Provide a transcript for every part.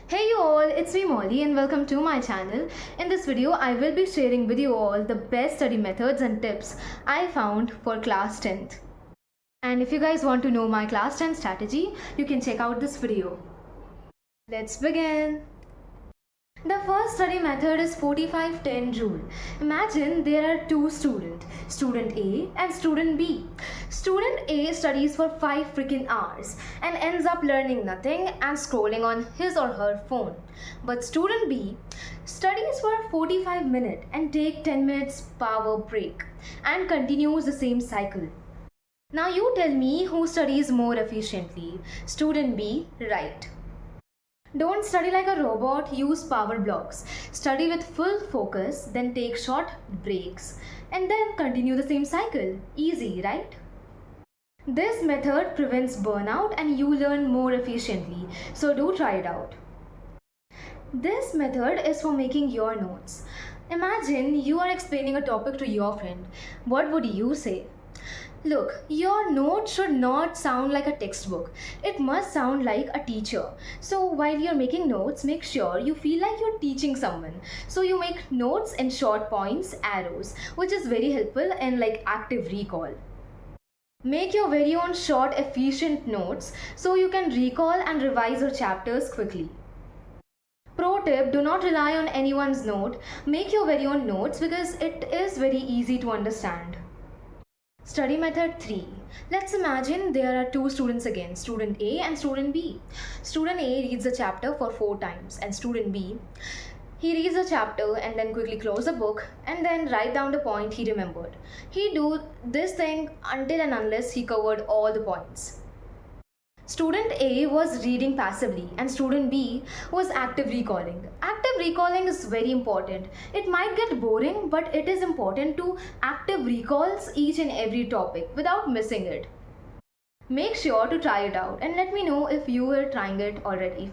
Hey you all, it's me Molly and welcome to my channel. In this video, I will be sharing with you all the best study methods and tips I found for class 10th. And if you guys want to know my class 10 strategy, you can check out this video. Let's begin. The first study method is 45-10 rule. Imagine there are two students, student A and student B. Student A studies for 5 freaking hours and ends up learning nothing and scrolling on his or her phone. But student B studies for 45 minutes and take 10 minutes power break and continues the same cycle. Now you tell me who studies more efficiently. Student B, right. Don't study like a robot, use power blocks. Study with full focus, then take short breaks and then continue the same cycle. Easy, right? This method prevents burnout and you learn more efficiently. So do try it out. This method is for making your notes. Imagine you are explaining a topic to your friend. What would you say? Look, your note should not sound like a textbook. It must sound like a teacher. So while you're making notes, make sure you feel like you're teaching someone. So you make notes in short points, arrows, which is very helpful in like active recall. Make your very own short, efficient notes so you can recall and revise your chapters quickly. Pro tip, do not rely on anyone's note. Make your very own notes because it is very easy to understand. Study method 3. Let's imagine there are two students again, student A and student B. Student A reads the chapter for 4 times and student B, he reads the chapter and then quickly close the book and then write down the point he remembered. He do this thing until and unless he covered all the points. Student A was reading passively and student B was active recalling. Active recalling is very important. It might get boring, but it is important to active recalls each and every topic without missing it. Make sure to try it out and let me know if you were trying it already.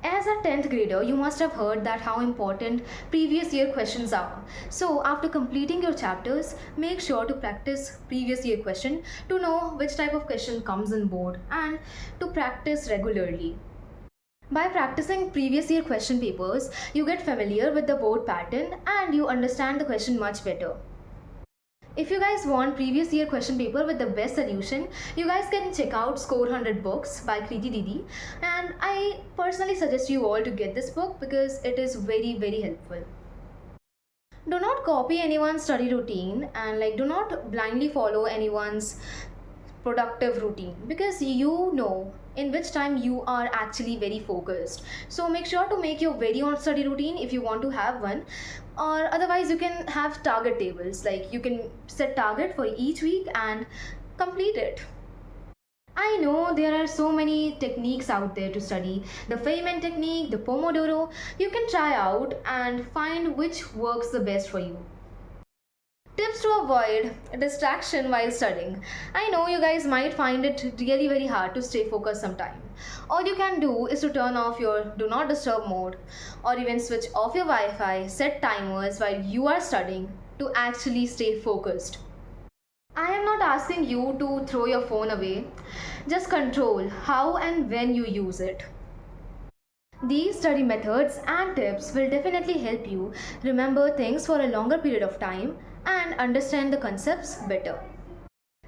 As a 10th grader, you must have heard that how important previous year questions are. So after completing your chapters, make sure to practice previous year question to know which type of question comes on board and to practice regularly. By practicing previous year question papers, you get familiar with the board pattern and you understand the question much better. If you guys want previous year question paper with the best solution, you guys can check out Score 100 Books by Kriti Didi, and I personally suggest you all to get this book because it is very helpful. Do not copy anyone's study routine and do not blindly follow anyone's productive routine because you know in which time you are actually very focused. So make sure to make your very own study routine if you want to have one, or otherwise you can have target tables, like you can set target for each week and complete it. I know there are so many techniques out there to study. The Feynman technique, the Pomodoro, you can try out and find which works the best for you. Tips to avoid distraction while studying. I know you guys might find it really very hard to stay focused sometime. All you can do is to turn off your do not disturb mode or even switch off your Wi-Fi, set timers while you are studying to actually stay focused. I am not asking you to throw your phone away. Just control how and when you use it. These study methods and tips will definitely help you remember things for a longer period of time and understand the concepts better.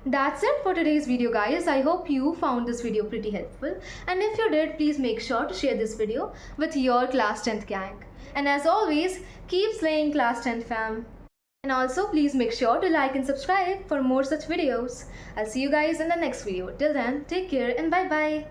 That's it for today's video, guys. I hope you found this video pretty helpful, and if you did, please make sure to share this video with your class 10th gang. And as always, keep slaying class 10th fam. And also please make sure to like and subscribe for more such videos. I'll see you guys in the next video. Till then, take care and bye bye.